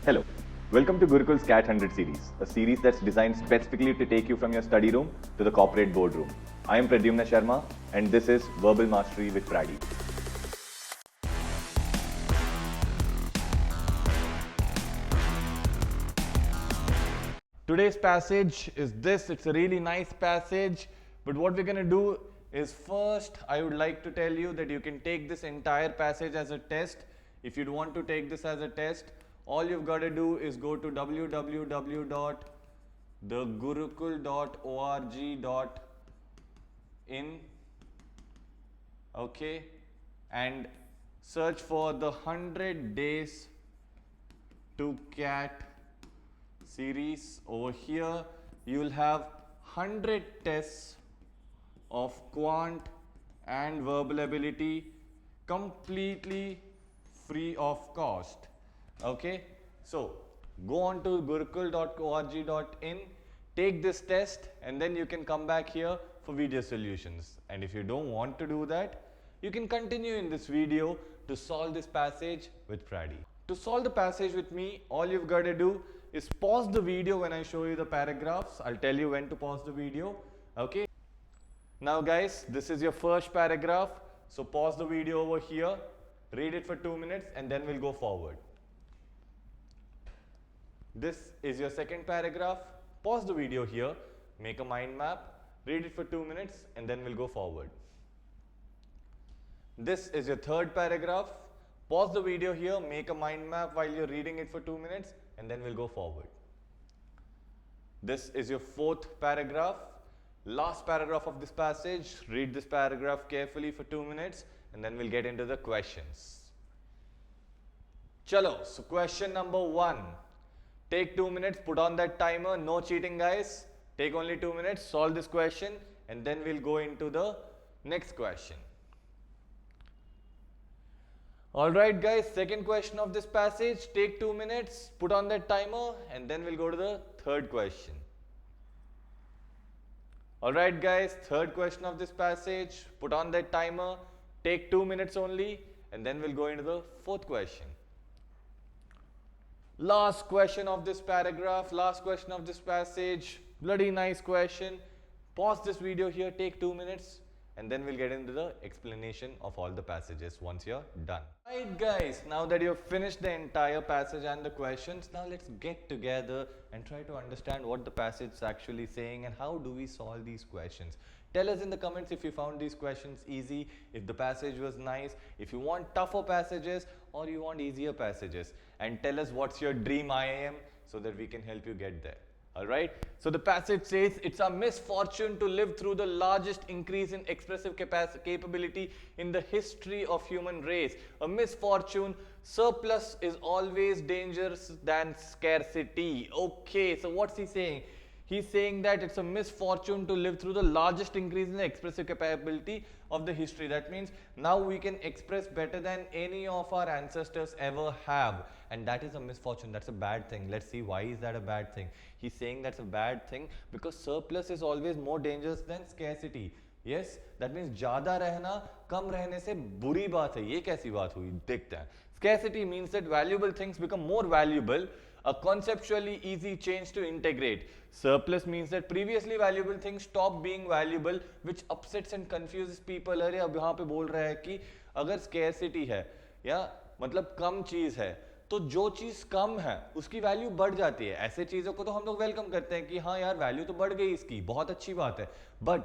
Hello. Welcome to Gurukul's Cat 100 series, a series that's designed specifically to take you from your study room to the corporate boardroom. I am Pradyumna Sharma, and this is Verbal Mastery with Pradi. Today's passage is this. It's a really nice passage, but what we're going to do is first I would like to tell you that you can take this entire passage as a test. If you'd want to take this as a test, all you've got to do is go to www.thegurukul.org.in, okay, and search for the 100 days to cat series. Over here you will have 100 tests of quant and verbal ability completely free of cost. Okay, so go on to gurukul.org.in, take this test, and then you can come back here for video solutions. And if you don't want to do that, you can continue in this video to solve this passage with Pradi. To solve the passage with me, all you've got to do is pause the video when I show you the paragraphs. I'll tell you when to pause the video. Okay. Now guys, this is your first paragraph. So pause the video over here, read it for 2 minutes, and then we'll go forward. This is your second paragraph. Pause the video here, make a mind map, read it for 2 minutes, and then we'll go forward. This is your third paragraph. Pause the video here, make a mind map while you're reading it for 2 minutes, and then we'll go forward. This is your fourth paragraph. Last paragraph of this passage. Read this paragraph carefully for 2 minutes, and then we'll get into the questions. Chalo, so question number 1. Take 2 minutes, put on that timer, no cheating guys. Take only 2 minutes, solve this question, and then we'll go into the next question. Alright guys, second question of this passage. Take 2 minutes, put on that timer, and then we'll go to the third question. Alright guys, third question of this passage. Put on that timer, take 2 minutes only, and then we'll go into the fourth question. Last question of this paragraph, last question of this passage. Bloody nice question. Pause this video here, take 2 minutes, and then we'll get into the explanation of all the passages once you're done. Right guys, now that you've finished the entire passage and the questions, now let's get together and try to understand what the passage is actually saying and how do we solve these questions. Tell us in the comments if you found these questions easy, if the passage was nice, if you want tougher passages or you want easier passages, and tell us what's your dream IIM so that we can help you get there. Alright, so the passage says it's a misfortune to live through the largest increase in expressive capability in the history of human race. A misfortune, surplus is always dangerous than scarcity. Okay, so what's he saying? He's saying that it's a misfortune to live through the largest increase in the expressive capability of the history. That means now we can express better than any of our ancestors ever have. And that is a misfortune. That's a bad thing. Let's see why is that a bad thing. He's saying that's a bad thing because surplus is always more dangerous than scarcity. Yes, that means ज़्यादा रहना कम रहने से बुरी बात है. ये कैसी बात हुई? देखते हैं. Scarcity means that valuable things become more valuable. A conceptually easy change to integrate. Surplus means that previously valuable things stop being valuable, which upsets and confuses people. अरे अब यहाँ पे बोल रहा है कि अगर scarcity है या मतलब कम चीज़ है तो जो चीज़ कम है उसकी वैल्यू बढ़ जाती है. ऐसे चीज़ों को तो हम लोग वेलकम करते हैं कि हाँ यार वैल्यू तो बढ़ गई इसकी, बहुत अच्छी बात है. बट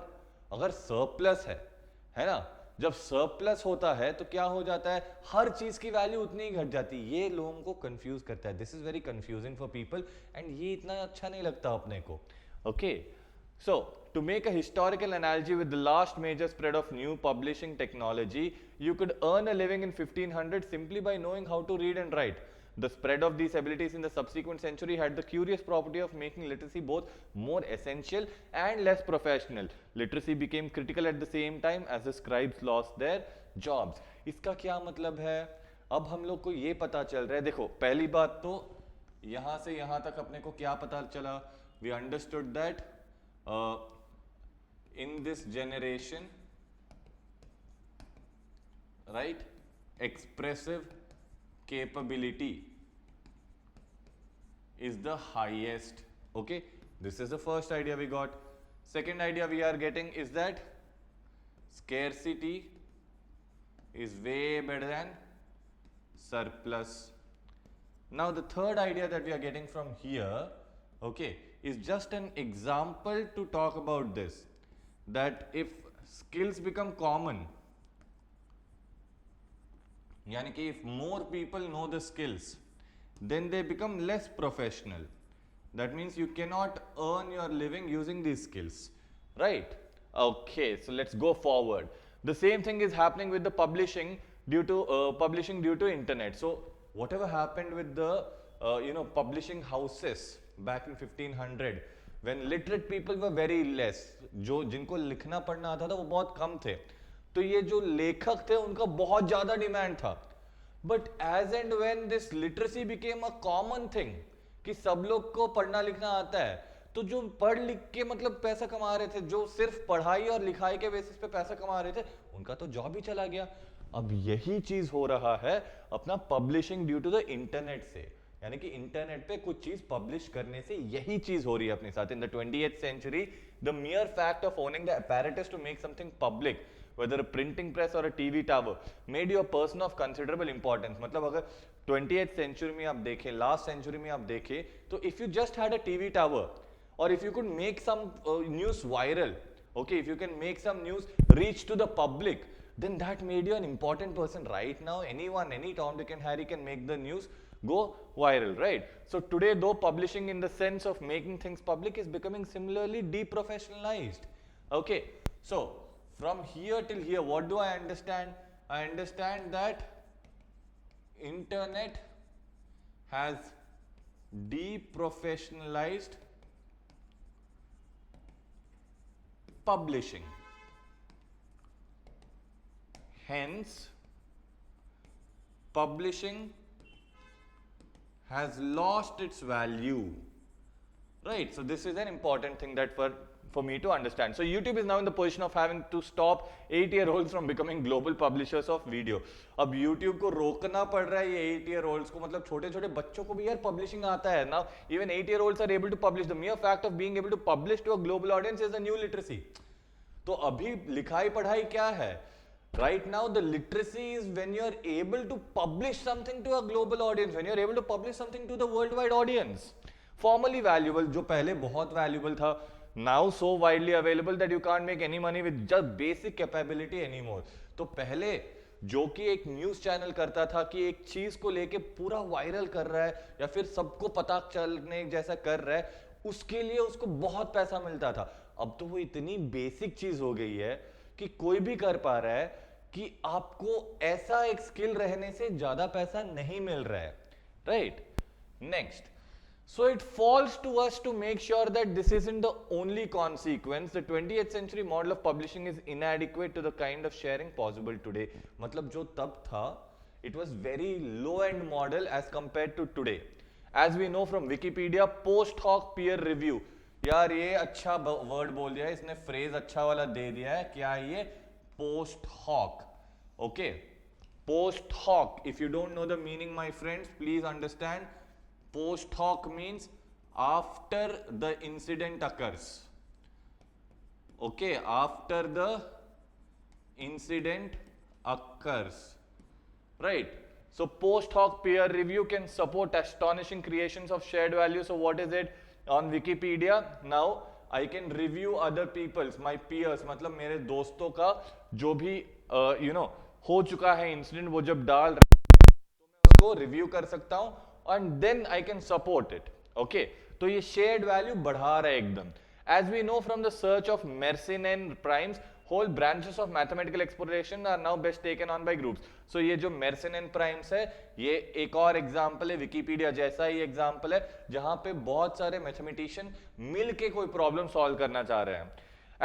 अगर सरप्लस है ना, जब सरप्लस होता है तो क्या हो जाता है, हर चीज की वैल्यू उतनी ही घट जाती है. ये लोगों को कंफ्यूज करता है. This is very confusing for people and ये इतना अच्छा नहीं लगता अपने को. Okay, so to make a historical analogy with the last major spread of new publishing technology, you could earn a living in 1500 simply by knowing how to read and write. The spread of these abilities in the subsequent century had the curious property of making literacy both more essential and less professional. Literacy became critical at the same time as the scribes lost their jobs. इसका क्या मतलब है? अब हम लोग को ये पता चल रहा है. देखो, पहली बात तो यहाँ से यहाँ तक अपने को क्या पता चला? We understood that in this generation, right, expressive capability is the highest. Okay, this is the first idea we got. Second idea we are getting is that scarcity is way better than surplus. Now the third idea that we are getting from here, okay, is just an example to talk about this, that if skills become common, yani ki if more people know the skills, then they become less professional. That means you cannot earn your living using these skills, right? Okay, so let's go forward. The same thing is happening with the publishing due to internet. So whatever happened with the publishing houses back in 1500, when literate people were very less, जो जिनको लिखना पढ़ना आता था वो बहुत कम थे, तो ये जो लेखक थे उनका बहुत ज्यादा डिमांड था. But as and when this literacy became a common thing, कि सब लोग को पढ़ना लिखना आता है, तो जो पढ़ लिख के मतलब पैसा कमा रहे थे, जो सिर्फ पढ़ाई और लिखाई के बेसिस पे पैसा कमा रहे थे, उनका तो जॉब ही चला गया. अब यही चीज हो रहा है अपना publishing due to the internet से, यानी कि इंटरनेट पे कुछ चीज पब्लिश करने से यही चीज हो रही है अपने साथ. In the 20th century, the mere fact of owning the apparatus to make something public, whether a printing press or a TV tower, made you a person of considerable importance. मतलब अगर 20th century में आप देखें, last century में आप देखें, तो if you just had a TV tower, or if you could make some news viral, okay, if you can make some news reach to the public, then that made you an important person. Right now, anyone, any Tom, Dick and Harry can make the news go viral, right? So today, though publishing in the sense of making things public is becoming similarly deprofessionalized. Okay, so from here till here, what do I understand? I understand that internet has deprofessionalized publishing. Hence, publishing has lost its value, right? So this is an important thing that for me to understand. So YouTube is now in the position of having to stop 8-year-olds from becoming global publishers of video. अब YouTube को रोकना पड़ रहा है ये 8-year-olds को, मतलब छोटे छोटे बच्चों को भी यार publishing आता है. Now even 8-year-olds are able to publish. The mere fact of being able to publish to a global audience is a new literacy. तो अभी लिखाई पढ़ाई क्या है? Right now, the literacy is when you are able to publish something to a global audience, when you are able to publish something to the worldwide audience. Formerly valuable, जो पहले बहुत valuable था, now so widely available that you can't make any money with just basic capability anymore. तो पहले जो कि एक news channel करता था कि एक चीज को लेके पूरा वायरल कर रहा है या फिर सबको पता चलने जैसा कर रहा है, उसके लिए उसको बहुत पैसा मिलता था. अब तो वो इतनी बेसिक चीज हो गई है कि कोई भी कर पा रहा है कि आपको ऐसा एक स्किल रहने से ज्यादा पैसा नहीं मिल रहा है, right? Next, so it falls to us to make sure that this isn't the only consequence. The 20th century model of publishing is inadequate to the kind of sharing possible today. मतलब जो तब था, it was very low end model as compared to today. As we know from Wikipedia, post hoc peer review. यार ये अच्छा word बोल दिया है इसने, फ्रेज अच्छा वाला दे दिया है. क्या ये? Post hoc. Okay, post hoc. If you don't know the meaning my friends, please understand. Post hoc means after the incident occurs. Okay, after the incident occurs, right? So post hoc peer review can support astonishing creations of shared value. So what is it? On Wikipedia now I can review other people's, my peers, मतलब मेरे दोस्तों का जो भी हो चुका है incident, वो जब डाल रहा है तो मैं उसको रिव्यू कर सकता हूं and then I can support it. Okay, तो ये shared value बढ़ा रहा है एकदम. As we know from the search of Mersenne and primes, whole branches of mathematical exploration are now best taken on by groups. So ये जो Mersenne and primes है, ये एक और एग्जाम्पल है, विकीपीडिया जैसा ही एग्जाम्पल है, जहां पे बहुत सारे मैथमेटिशियन मिल के कोई प्रॉब्लम सॉल्व करना चाह रहे हैं.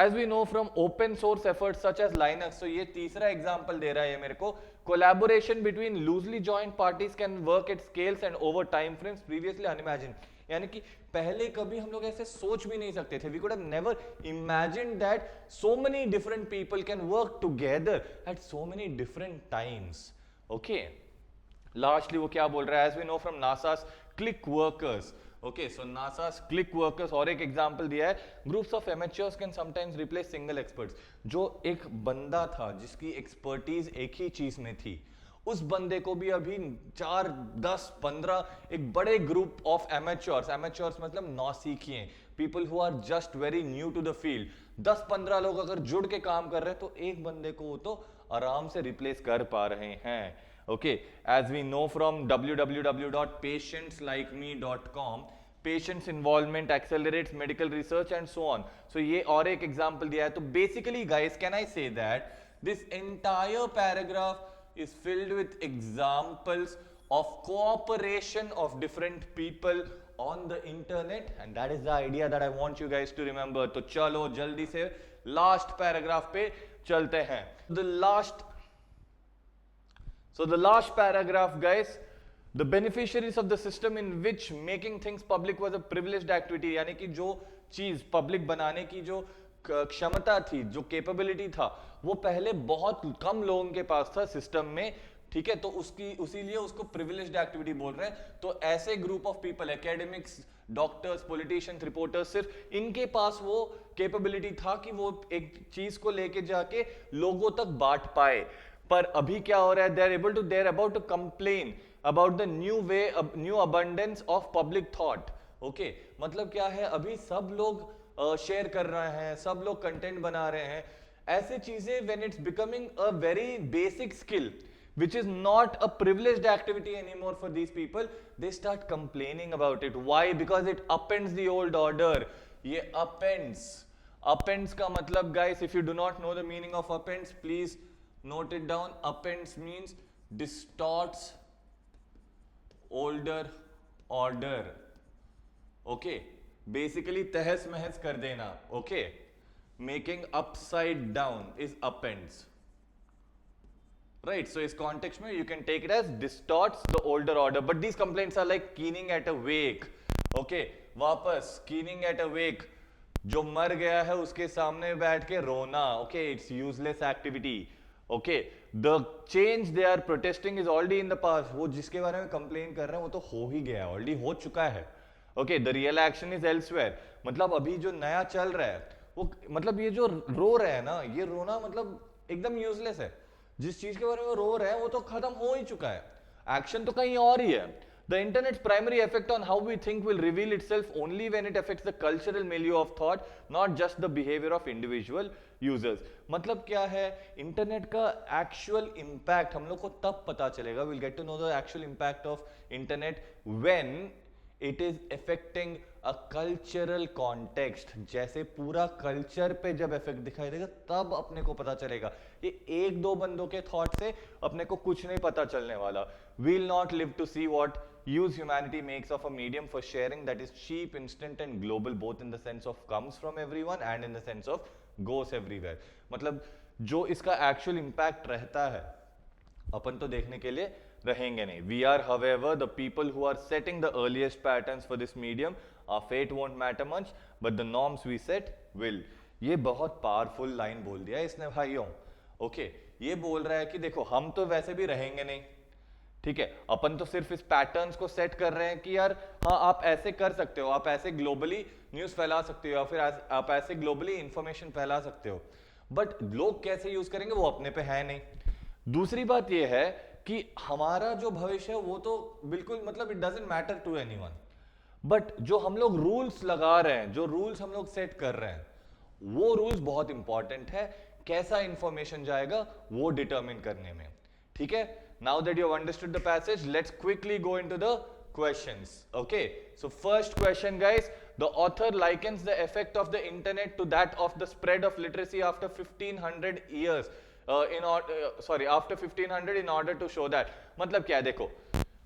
As we know from open source efforts such as Linux, so ये तीसरा एग्जाम्पल दे रहा है ये मेरे को, collaboration between loosely joined parties can work at scales and over time frames previously unimagined. यानी कि पहले कभी हम लोग ऐसे सोच भी नहीं सकते थे. We could have never imagined that so many different people can work together at so many different times. Okay. Largely वो क्या बोल रहा है? As we know from NASA's click workers, Okay, so NASA's click workers और एक example दिया है, groups of amateurs can sometimes replace single experts. जो एक बंदा था जिसकी एक्सपर्टीज एक ही चीज में थी, उस बंदे को भी अभी 4, 10, 15 एक बड़े ग्रुप ऑफ एमेच्योर्स, एमेच्योर्स मतलब नौसिखिए, people who are just very new to the field, 10-15 लोग अगर जुड़ के काम कर रहे हैं तो एक बंदे को वो तो आराम से रिप्लेस कर पा रहे हैं। Okay, as we know from www.patientslikeme.com, patients involvement accelerates medical research and so on. So ये और एक example दिया है। तो basically guys, can I say that this entire paragraph is filled with examples of cooperation of different people on the internet, and that is the idea that I want you guys to remember. तो चलो जल्दी से last paragraph पे चलते हैं। So the last paragraph, guys, the beneficiaries of the system in which making things public was a privileged activity, यानी कि जो चीज पब्लिक बनाने की जो क्षमता थी, जो कैपेबिलिटी था, वो पहले बहुत कम लोगों के पास था सिस्टम में, ठीक है, तो उसीलिए उसको प्रिविलेज्ड एक्टिविटी बोल रहे हैं। तो ऐसे group of people, academics, doctors, politicians, reporters, सिर्फ इनके पास वो कैपेबिलिटी था कि वो एक चीज को लेके जाके लोगों तक बांट पाए। पर अभी क्या हो रहा है, they are about to complain about the new abundance of public thought. Okay, मतलब क्या है, अभी सब लोग शेयर कर रहे हैं, सब लोग कंटेंट बना रहे हैं, ऐसे चीजें when it's becoming a very basic skill which is not a privileged activity anymore for these people, they start complaining about it. Why? Because it upends the old order. ये appends का मतलब, guys, if you do not know the meaning of appends, please note it down. Appends means distorts older order. Okay, basically तहस महस कर देना. Okay, making upside down is appends, right? So इस context में you can take it as distorts the older order, but these complaints are like keening at a wake. Okay, वापस keening at a wake, जो मर गया है उसके सामने बैठ के रोना. Okay, it's useless activity. Okay, the change they are protesting is already in the past. वो जिसके बारे में कंप्लेन कर रहे हैं वो तो हो ही गया है, ऑलरेडी हो चुका है. Okay, the real action is elsewhere. मतलब अभी जो नया चल रहा है वो, मतलब ये जो रो रहे हैं ना, ये रोना मतलब एकदम यूजलेस है. जिस चीज के बारे में वो रो रहे हैं वो तो खत्म हो ही चुका है, एक्शन तो कहीं और ही है. The internet's primary effect on how we think will reveal itself only when it affects the cultural milieu of thought, not just the behavior of individual users. मतलब क्या है, इंटरनेट का एक्चुअल इम्पैक्ट हम लोग को तब पता चलेगा, we'll get to know the actual impact of internet when it is affecting a cultural context. जैसे पूरा कल्चर पे जब इफेक्ट दिखाई देगा तब अपने को पता चलेगा. ये एक दो बंदों के थॉट से अपने को कुछ नहीं पता चलने वाला. We'll not live to see what use humanity makes of a medium for sharing that is cheap, instant and global, both in the sense of comes from everyone and in the sense of goes everywhere. मतलब जो इसका actual impact रहता है अपन तो देखने के लिए रहेंगे नहीं. We are, however, the people who are setting the earliest patterns for this medium. Our fate won't matter much, but the norms we set will. ये बहुत पावरफुल लाइन बोल दिया इसने भाइयों. ओके, ये बोल रहा है कि देखो हम तो वैसे भी रहेंगे नहीं, ठीक है, अपन तो सिर्फ इस पैटर्न्स को सेट कर रहे हैं कि यार हाँ आप ऐसे कर सकते हो, आप ऐसे ग्लोबली न्यूज फैला सकते हो या फिर आप ऐसे ग्लोबली इंफॉर्मेशन फैला सकते हो, बट लोग कैसे यूज करेंगे वो अपने पे है नहीं. दूसरी बात ये है कि हमारा जो भविष्य है वो तो बिल्कुल मतलब it doesn't matter to anyone, but जो हम लोग रूल्स लगा रहे हैं, जो रूल्स हम लोग सेट कर रहे हैं, वो रूल्स बहुत इंपॉर्टेंट है. कैसा इंफॉर्मेशन जाएगा वो डिटरमिन करने में, ठीक है. Now that you have understood the passage, let's quickly go into the questions. Okay, so first question, guys, the author likens the effect of the internet to that of the spread of literacy after 1500 years. After 1500 in order to show that. मतलब क्या है, देखो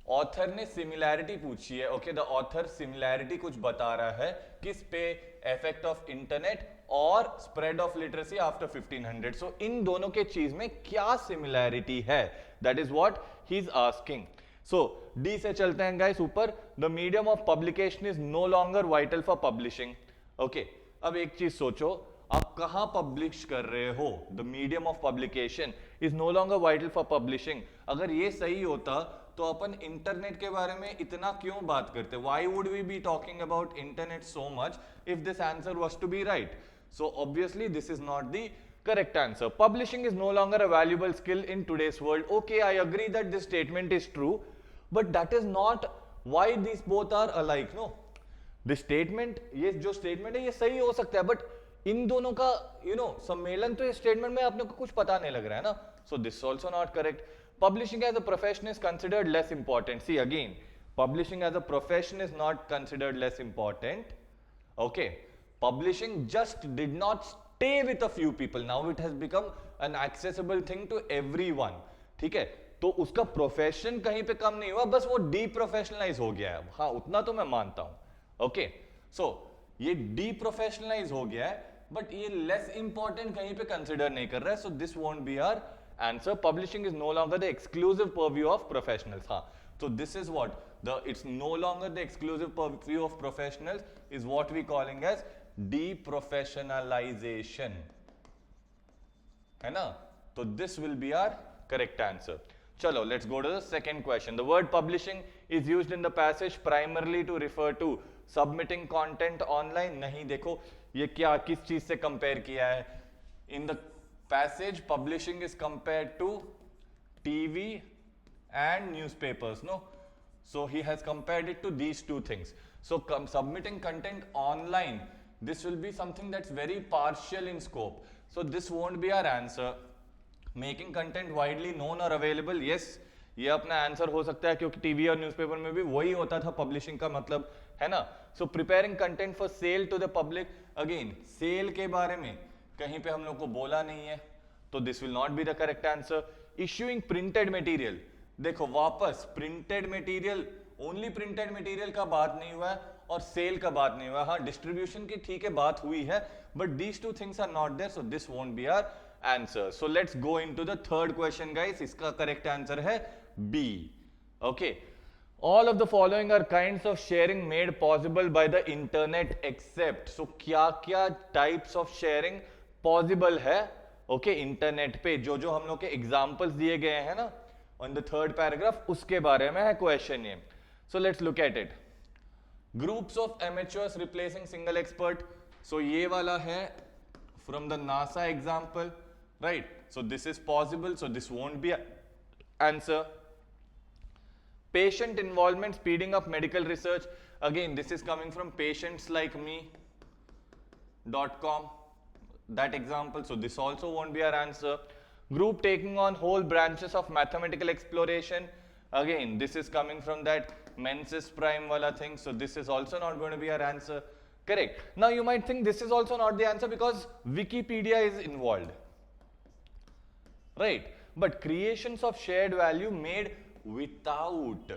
author ने similarity पूछी है. Okay, the author similarity कुछ बता रहा है किस पे, इफेक्ट ऑफ इंटरनेट और spread of literacy after 1500. So इन दोनों के चीज में क्या सिमिलैरिटी है, that is what he is asking. So D से चलते हैं गाइस ऊपर. The medium of publication is no longer vital for publishing. Okay, अब एक चीज सोचो, आप कहां पब्लिश कर रहे हो, the medium of publication is no longer vital for publishing. अगर ये सही होता तो अपन इंटरनेट के बारे में इतना क्यों बात करते? Why would we be talking about internet so much if this answer was to be right? So obviously this is not the correct answer. Publishing is no longer a valuable skill in today's world. Okay, I agree that this statement is true, but that is not why these both are alike. No, the statement, ये जो statement है ये सही हो सकता है, but इन दोनों का सम्मेलन तो इस statement में अपने को कुछ पता नहीं लग रहा है ना. So this is also not correct. Publishing as a profession is considered less important. See again, publishing as a profession is not considered less important. Okay, publishing just did not stay with a few people. Now it has become an accessible thing to everyone. ठीक है, तो उसका profession कहीं पे कम नहीं हुआ, बस वो डीप्रोफेशनलाइज हो गया है. हाँ, उतना तो मैं मानता हूं. ओके, सो ये डीप्रोफेशनलाइज हो गया है, बट ये लेस इंपॉर्टेंट कहीं पे कंसिडर नहीं कर रहा है. So this won't be our answer. Publishing is no longer the exclusive purview of professionals. हाँ, so this is what it's no longer the exclusive purview of professionals, is what we calling as deprofessionalization, है ना? तो this will be our correct answer. चलो, let's go to the second question. The word publishing is used in the passage primarily to refer to submitting content online. नहीं, देखो ये क्या किस चीज से कंपेयर किया है? In the passage, publishing is compared to TV and newspapers, no? So he has compared it to these two things. So submitting content online, this will be something that's very partial in scope. So this won't be our answer. Making content widely known or available, yes, ये अपना answer हो सकता है, क्योंकि TV और newspaper में भी वही होता था पब्लिशिंग का मतलब, है ना? So preparing content for sale to the public, again sale के बारे में कहीं पे हम लोग को बोला नहीं है, तो this will not be the correct answer. Issuing printed material, देखो वापस printed material, only printed material का बात नहीं हुआ है और सेल का बात नहीं हुआ है. हाँ, डिस्ट्रीब्यूशन की ठीक है बात हुई है, but these two things are not there, so this won't be our answer. So let's go into the third question guys. इसका करेक्ट आंसर है B. Okay, all of the following are kinds of sharing made possible by the internet except. So क्या क्या types of sharing possible है okay internet पे, जो जो हम लोग के एग्जांपल्स दिए गए हैं ना ऑन द थर्ड पैराग्राफ, उसके बारे में है क्वेश्चन ये. So let's look at it. Groups of amateurs replacing single expert. सो ये वाला है from the NASA example, right? So this is possible, so this won't be answer. Patient involvement speeding up medical research. Again, this is coming from patientslikeme.com, that example. So this also won't be our answer. Group taking on whole branches of mathematical exploration. Again, this is coming from that mensis prime wala thing. So this is also not going to be our answer. Correct. Now you might think this is also not the answer because Wikipedia is involved, right? But creations of shared value made without,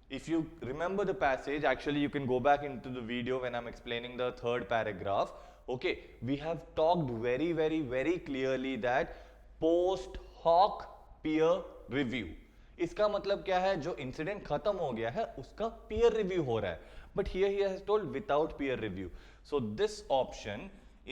if you remember the passage, actually you can go back into the video when I'm explaining the third paragraph. Okay, we have talked very clearly that post hoc peer review. इसका मतलब क्या है? जो incident खत्म हो गया है उसका peer review हो रहा है, but here he has told without peer review. So this option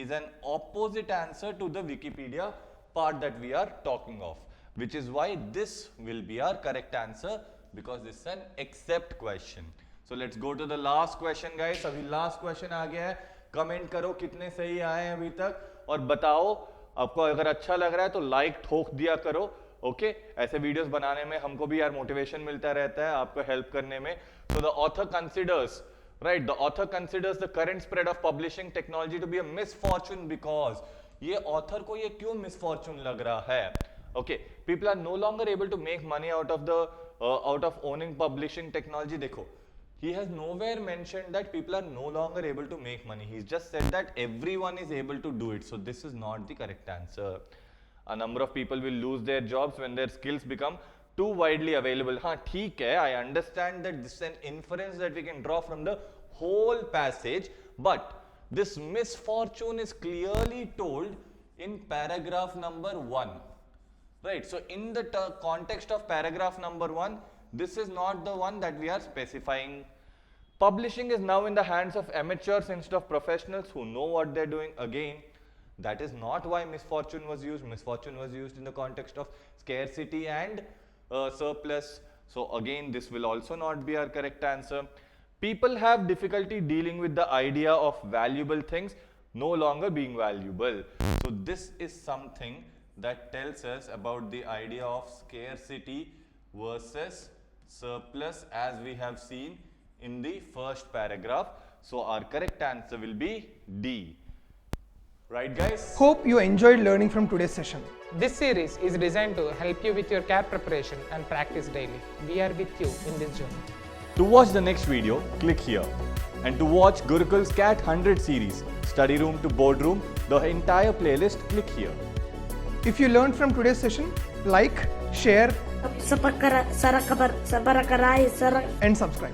is an opposite answer to the Wikipedia part that we are talking of, which is why this will be our correct answer, because this is an except question. So let's go to the last question guys. अभी last question आ गया है. Comment करो कितने सही आए हैं अभी तक, और बताओ आपको अगर अच्छा लग रहा है तो लाइक ठोक दिया करो. ओके, ऐसे वीडियोस बनाने में हमको भी यार मोटिवेशन मिलता रहता है आपको हेल्प करने में. So the author considers, right, the author considers the current spread of publishing technology to be a misfortune because, ये ऑथर को ये क्यों मिसफॉर्चून लग रहा है? Okay, people are no longer able to make money out of owning publishing technology. देखो, he has nowhere mentioned that people are no longer able to make money. He's just said that everyone is able to do it. So this is not the correct answer. A number of people will lose their jobs when their skills become too widely available. हाँ, ठीक है, I understand that this is an inference that we can draw from the whole passage, but this misfortune is clearly told in paragraph number 1. Right, so in the context of paragraph number 1, this is not the one that we are specifying. Publishing is now in the hands of amateurs instead of professionals who know what they're doing. Again, that is not why misfortune was used. Misfortune was used in the context of scarcity and surplus. So again, this will also not be our correct answer. People have difficulty dealing with the idea of valuable things no longer being valuable. So this is something that tells us about the idea of scarcity versus surplus, as we have seen in the first paragraph. So our correct answer will be D. Right, guys? Hope you enjoyed learning from today's session. This series is designed to help you with your CAT preparation and practice daily. We are with you in this journey. To watch the next video, click here. And to watch Gurukul's CAT 100 series, study room to boardroom, the entire playlist, click here. If you learned from today's session, like, share Sabarakai, and subscribe.